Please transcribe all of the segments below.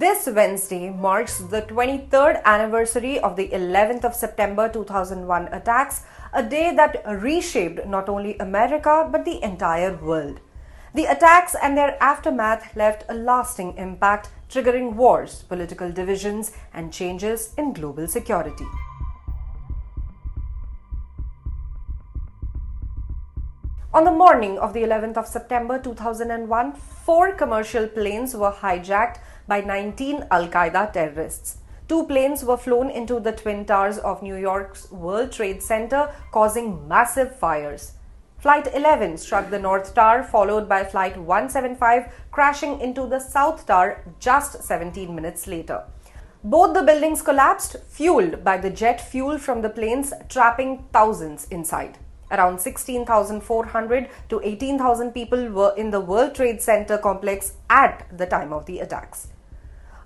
This Wednesday marks the 23rd anniversary of the 11th of September 2001 attacks, a day that reshaped not only America but the entire world. The attacks and their aftermath left a lasting impact, triggering wars, political divisions, and changes in global security. On the morning of the 11th of September 2001, 4 commercial planes were hijacked by 19 al-Qaeda terrorists. 2 planes were flown into the Twin Towers of New York's World Trade Center, causing massive fires. Flight 11 struck the North Tower, followed by Flight 175 crashing into the South Tower just 17 minutes later. Both the buildings collapsed, fueled by the jet fuel from the planes, trapping thousands inside. Around 16,400 to 18,000 people were in the World Trade Center complex at the time of the attacks.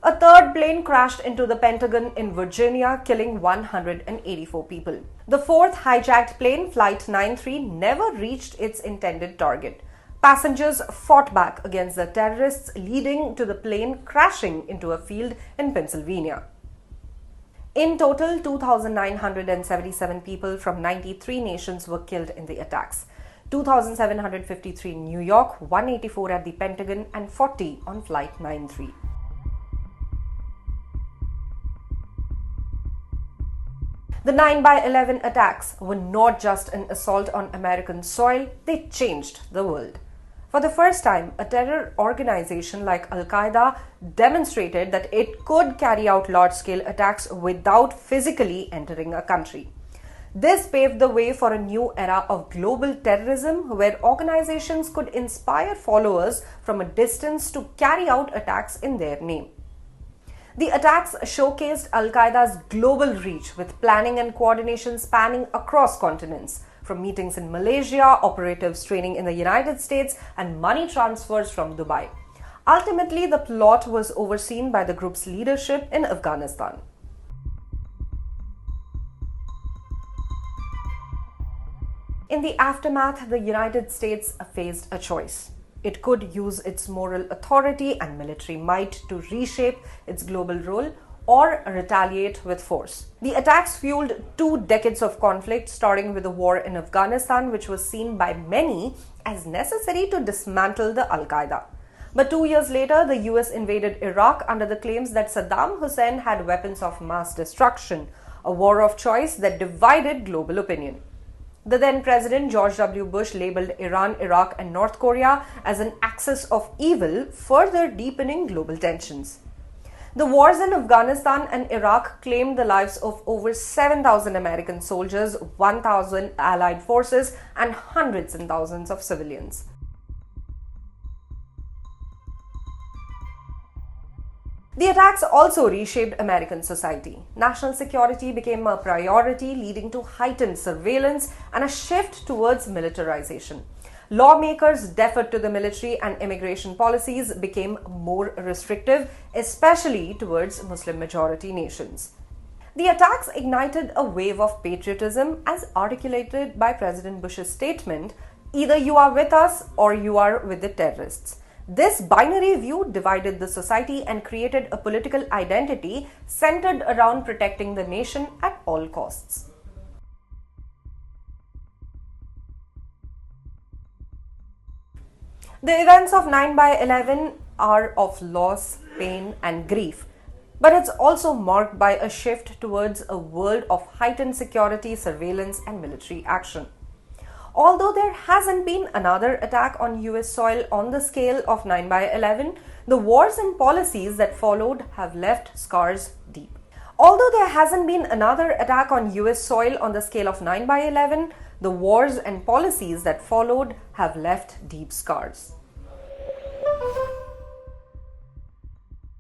A 3rd plane crashed into the Pentagon in Virginia, killing 184 people. The 4th hijacked plane, Flight 93, never reached its intended target. Passengers fought back against the terrorists, leading to the plane crashing into a field in Pennsylvania. In total, 2,977 people from 93 nations were killed in the attacks. 2,753 in New York, 184 at the Pentagon, and 40 on Flight 93. The 9/11 attacks were not just an assault on American soil, they changed the world. For the first time, a terror organization like al-Qaeda demonstrated that it could carry out large-scale attacks without physically entering a country. This paved the way for a new era of global terrorism, where organizations could inspire followers from a distance to carry out attacks in their name. The attacks showcased al-Qaeda's global reach, with planning and coordination spanning across continents, from meetings in Malaysia, operatives training in the United States, and money transfers from Dubai. Ultimately, the plot was overseen by the group's leadership in Afghanistan. In the aftermath, the United States faced a choice. It could use its moral authority and military might to reshape its global role, or retaliate with force. The attacks fueled 2 decades of conflict, starting with the war in Afghanistan, which was seen by many as necessary to dismantle the al-Qaeda. But 2 years later, the US invaded Iraq under the claims that Saddam Hussein had weapons of mass destruction, a war of choice that divided global opinion. The then President George W. Bush labeled Iran, Iraq, and North Korea as an axis of evil, further deepening global tensions. The wars in Afghanistan and Iraq claimed the lives of over 7,000 American soldiers, 1,000 allied forces, and hundreds and thousands of civilians. The attacks also reshaped American society. National security became a priority, leading to heightened surveillance and a shift towards militarization. Lawmakers deferred to the military, and immigration policies became more restrictive, especially towards Muslim-majority nations. The attacks ignited a wave of patriotism, as articulated by President Bush's statement, "Either you are with us or you are with the terrorists." This binary view divided the society and created a political identity centered around protecting the nation at all costs. The events of 9/11 are of loss, pain, and grief, but it's also marked by a shift towards a world of heightened security, surveillance, and military action. Although there hasn't been another attack on US soil on the scale of 9/11, the wars and policies that followed have left scars deep. Although there hasn't been another attack on US soil on the scale of 9/11, the wars and policies that followed have left deep scars.